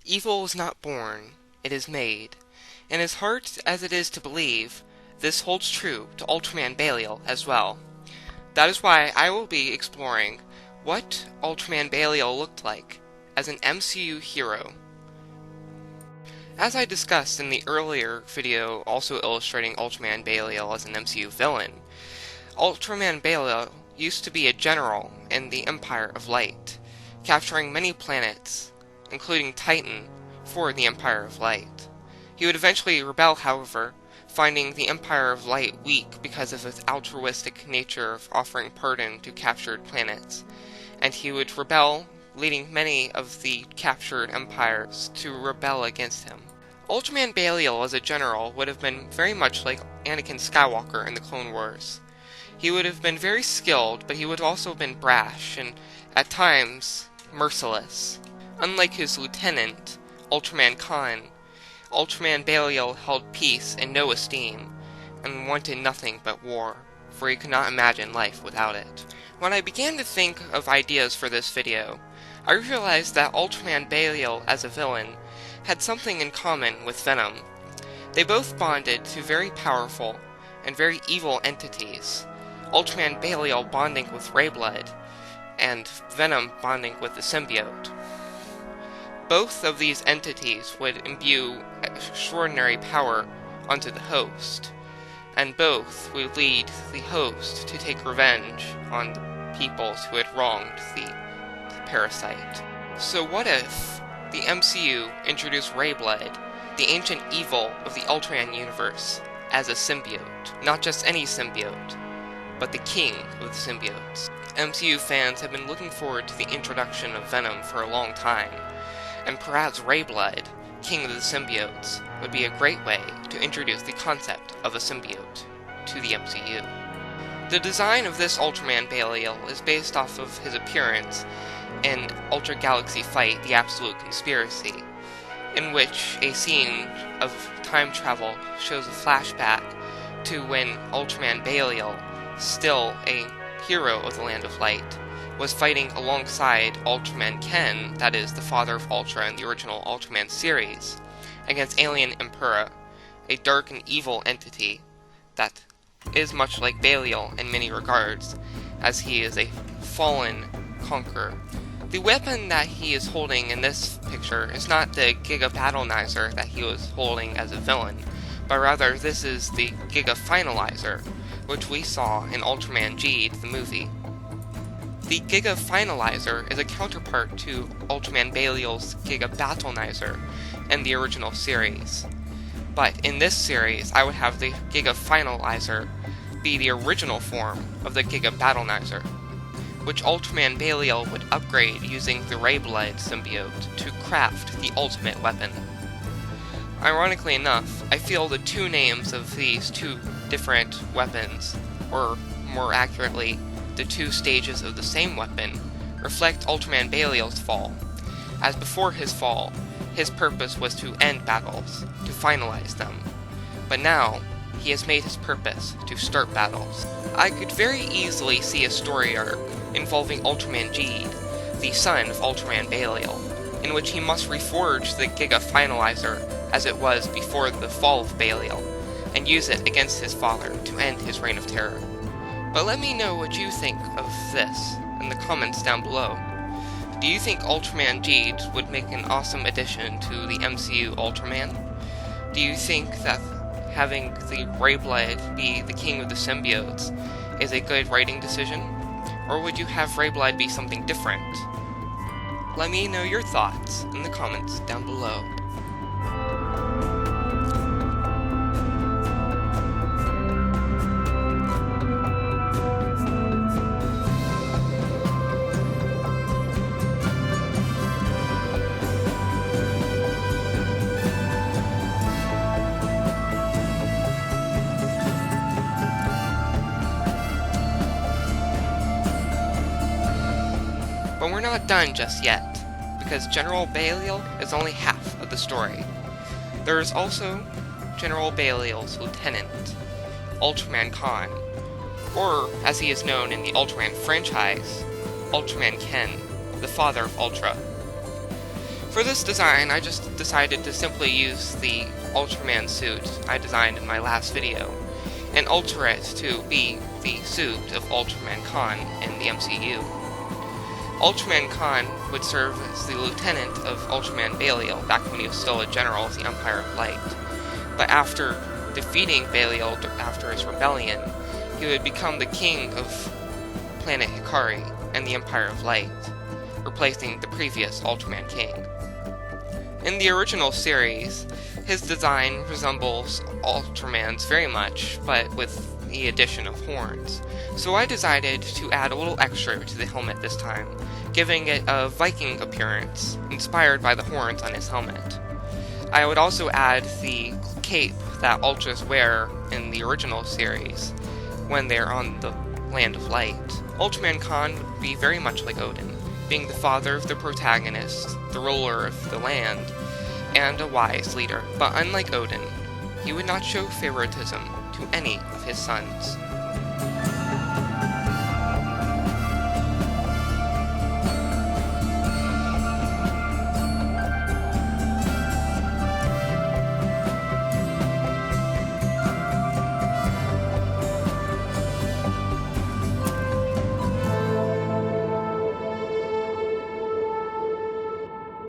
Evil is not born, it is made. And as hard as it is to believe, this holds true to Ultraman Belial as well. That is why I will be exploring what Ultraman Belial looked like as an MCU hero. As I discussed in the earlier video also illustrating Ultraman Belial as an MCU villain, Ultraman Belial used to be a general in the Empire of Light, capturing many planets, including Titan, for the Empire of Light. He would eventually rebel, however, finding the Empire of Light weak because of its altruistic nature of offering pardon to captured planets, and he would rebel, leading many of the captured empires to rebel against him. Ultraman Belial as a general would have been very much like Anakin Skywalker in the Clone Wars. He would have been very skilled, but he would have also been brash and, at times, merciless. Unlike his lieutenant, Ultraman Khan, Ultraman Belial held peace in no esteem, and wanted nothing but war, for he could not imagine life without it. When I began to think of ideas for this video, I realized that Ultraman Belial as a villain had something in common with Venom. They both bonded to very powerful and very evil entities, Ultraman Belial bonding with Rayblood, and Venom bonding with the symbiote. Both of these entities would imbue extraordinary power onto the host, and both would lead the host to take revenge on the peoples who had wronged the parasite. So what if the MCU introduced Rayblood, the ancient evil of the Ultraman universe, as a symbiote? Not just any symbiote, but the king of the symbiotes. MCU fans have been looking forward to the introduction of Venom for a long time, and perhaps Rayblood, king of the symbiotes, would be a great way to introduce the concept of a symbiote to the MCU. The design of this Ultraman Belial is based off of his appearance in Ultra Galaxy Fight: The Absolute Conspiracy, in which a scene of time travel shows a flashback to when Ultraman Belial, still a hero of the Land of Light, was fighting alongside Ultraman Ken, that is, the father of Ultra in the original Ultraman series, against Alien Impera, a dark and evil entity that is much like Belial in many regards, as he is a fallen conqueror. The weapon that he is holding in this picture is not the Giga Battleizer that he was holding as a villain, but rather this is the Giga Finalizer, which we saw in Ultraman G, the movie. The Giga Finalizer is a counterpart to Ultraman Belial's Giga Battleizer in the original series. But in this series, I would have the Giga Finalizer be the original form of the Giga Battleizer, which Ultraman Belial would upgrade using the Rayblood symbiote to craft the ultimate weapon. Ironically enough, I feel the two names of these two different weapons, or more accurately, the two stages of the same weapon, reflect Ultraman Belial's fall, as before his fall, his purpose was to end battles, to finalize them, but now, he has made his purpose to start battles. I could very easily see a story arc involving Ultraman G, the son of Ultraman Belial, in which he must reforge the Giga Finalizer as it was before the fall of Belial, and use it against his father to end his reign of terror. But let me know what you think of this in the comments down below. Do you think Ultraman G would make an awesome addition to the MCU Ultraman? Do you think that having the Rayblood be the king of the symbiotes is a good writing decision? Or would you have Rayblood be something different? Let me know your thoughts in the comments down below. But we're not done just yet, because General Belial is only half of the story. There is also General Belial's lieutenant, Ultraman Khan, or as he is known in the Ultraman franchise, Ultraman Ken, the father of Ultra. For this design, I just decided to simply use the Ultraman suit I designed in my last video, and alter it to be the suit of Ultraman Khan in the MCU. Ultraman Khan would serve as the lieutenant of Ultraman Belial back when he was still a general of the Empire of Light. But after defeating Belial after his rebellion, he would become the king of planet Hikari and the Empire of Light, replacing the previous Ultraman king. In the original series, his design resembles Ultraman's very much, but with the addition of horns. So I decided to add a little extra to the helmet this time, giving it a Viking appearance, inspired by the horns on his helmet. I would also add the cape that Ultras wear in the original series when they're on the Land of Light. Ultraman Khan would be very much like Odin, being the father of the protagonist, the ruler of the land, and a wise leader. But unlike Odin, he would not show favoritism to any of his sons.